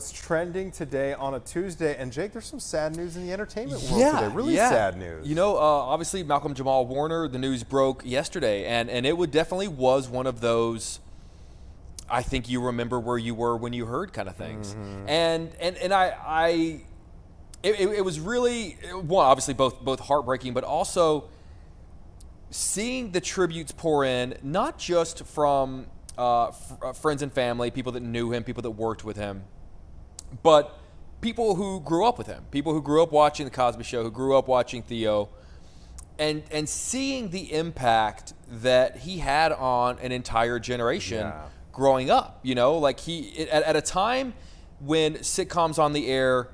It's trending today on a Tuesday, and Jake, there's some sad news in the entertainment world today. Really sad news. You know, obviously Malcolm-Jamal Warner, the news broke yesterday, and it definitely was one of those, I think you remember where you were when you heard kind of things. And it was really, well, obviously both heartbreaking, but also seeing the tributes pour in, not just from friends and family, people that knew him, people that worked with him, but people who grew up with him, people who grew up watching the Cosby Show, who grew up watching Theo, and seeing the impact that he had on an entire generation growing up. You know, like at a time when sitcoms on the air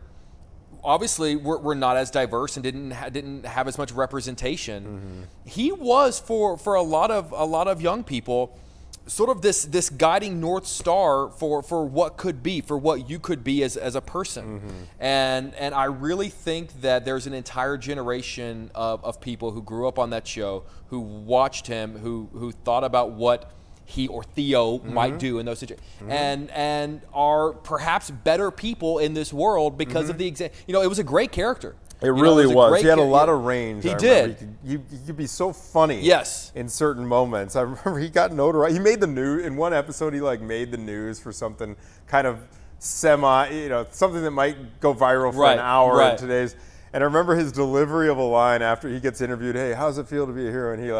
obviously were not as diverse and didn't have as much representation. He was for a lot of young people sort of this guiding North Star for what could be, for what you could be as a person. And I really think that there's an entire generation of people who grew up on that show, who watched him, who thought about what he or Theo might do in those situations, and are perhaps better people in this world because of the exam. You know, it was a great character. It really was. He had a lot of range. He did. He could be so funny. Yes. In certain moments. I remember he got notoriety. He made the news in one episode. He made the news for something kind of something that might go viral for an hour in today's. And I remember his delivery of a line after he gets interviewed. Hey, how's it feel to be a hero? And he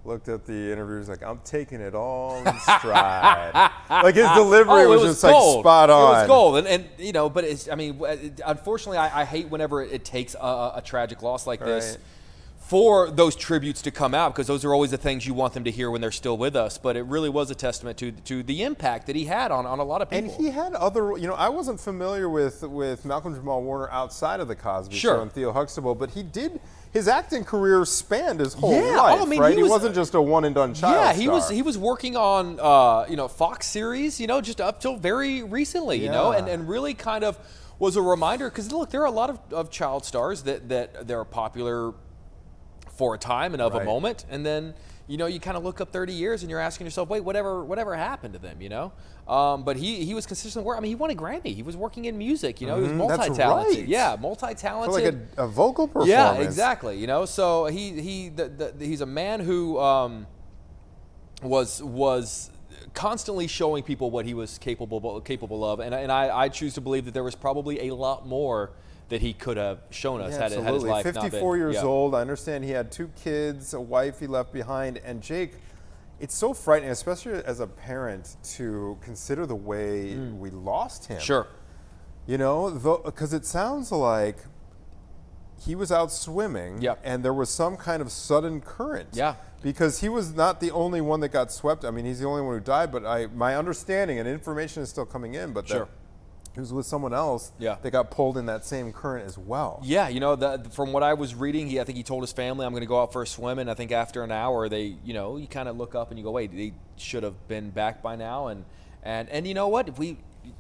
looked at the interviewers like, I'm taking it all in stride. Like his delivery was just gold. Spot on. It was gold. And you know, but unfortunately, I hate whenever it takes a tragic loss like this for those tributes to come out, because those are always the things you want them to hear when they're still with us. But it really was a testament to the impact that he had on a lot of people. And he had other, I wasn't familiar with Malcolm-Jamal Warner outside of the Cosby Show and Theo Huxtable, but his acting career spanned his whole life, right? He wasn't just a one-and-done child star. He was working on, Fox series, just up till very recently, and really kind of was a reminder, because look, there are a lot of child stars that they're popular for a time and of a moment, and then you kind of look up 30 years and you're asking yourself, wait, whatever happened to them, But he was consistent work. I mean, he won a Grammy. He was working in music, he was multi-talented. That's right. Yeah, multi-talented. For like a vocal performance. Yeah, exactly. So he's a man who was constantly showing people what he was capable of, and I choose to believe that there was probably a lot more that he could have shown us had his life 54 years old. I understand he had 2 kids, a wife he left behind. And Jake, it's so frightening, especially as a parent, to consider the way we lost him. Sure. Because it sounds like he was out swimming and there was some kind of sudden current. Yeah. Because he was not the only one that got swept. I mean, he's the only one who died, but my understanding, and information is still coming in, but he was with someone else that got pulled in that same current as well. Yeah, from what I was reading, I think he told his family, I'm going to go out for a swim, and I think after an hour, you kind of look up and you go, wait, they should have been back by now, and you know what?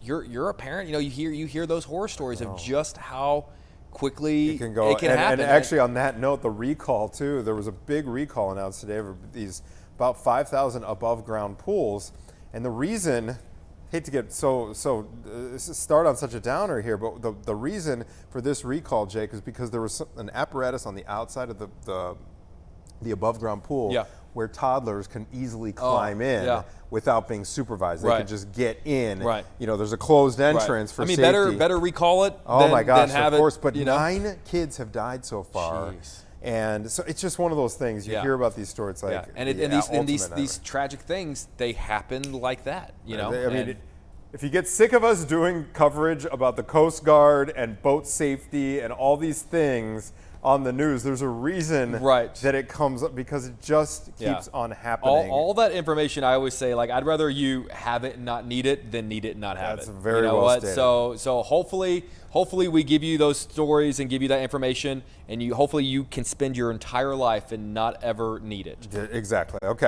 You're a parent, you hear those horror stories of just how quickly it can happen. And actually, on that note, the recall too. There was a big recall announced today of these about 5,000 above ground pools, and the reason. Hate to get start on such a downer here, but the reason for this recall, Jake, is because there was an apparatus on the outside of the above ground pool where toddlers can easily climb in without being supervised. They can just get in. Right. There's a closed entrance for safety. Better recall it. Oh my gosh, of course. But 9 kids have died so far. Jeez. And so it's just one of those things. You hear about these stories and these tragic things, they happen like that, I mean, if you get sick of us doing coverage about the Coast Guard and boat safety and all these things on the news, there's a reason that it comes up, because it just keeps on happening. All that information, I always say, I'd rather you have it and not need it than need it and not have it. That's very well stated. So hopefully we give you those stories and give you that information, and hopefully you can spend your entire life and not ever need it. Exactly. Okay.